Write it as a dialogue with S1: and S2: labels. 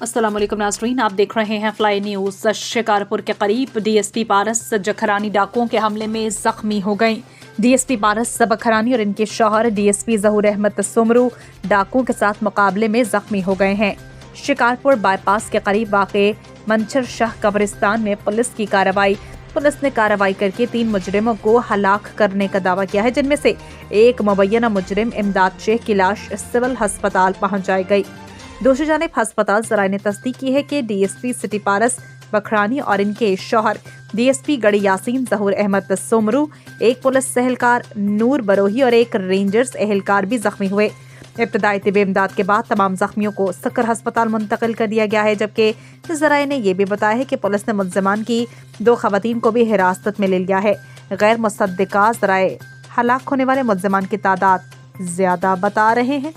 S1: अस्सलाम वालेकुम नाज़रीन, आप देख रहे हैं फ्लाई न्यूज़। शिकारपुर के करीब डीएसपी पारस जखरानी डाकुओं के हमले में जख्मी हो गई। डीएसपी पारस बखरानी और इनके शौहर डीएसपी ज़हूर अहमद सुमरू डाकुओं के साथ मुकाबले में जख्मी हो गए हैं। शिकारपुर बाईपास के करीब वाक़े मंचर शाह कब्रिस्तान में पुलिस ने कार्रवाई करके 3 मुजरिमों को हलाक करने का दावा किया है, जिनमें से एक मुबैना मुजरिम इमदाद शेख की लाश सिविल अस्पताल पहुंचाई गई। दूसरी जानिब अस्पताल ज़राए ने तस्दीक की है कि डीएसपी सिटी पारस बखरानी और इनके शौहर डीएसपी गढ़ी यासीन ज़हूर अहमद सुमरू, एक पुलिस एहलकार नूर बरोही और एक रेंजर्स एहलकार भी जख्मी हुए। इब्तदाई तिब्बी इमदाद के बाद तमाम जख्मियों को सकर अस्पताल मुंतकिल कर दिया गया है, जबकि ज़राए ने यह भी बताया है कि पुलिस ने मुल्ज़िमान की 2 ख़वातीन को भी हिरासत में ले लिया है। गैर मुसद्दिक़ा ज़राए हलाक होने वाले मुल्ज़िमान की तादाद ज़्यादा बता रहे हैं।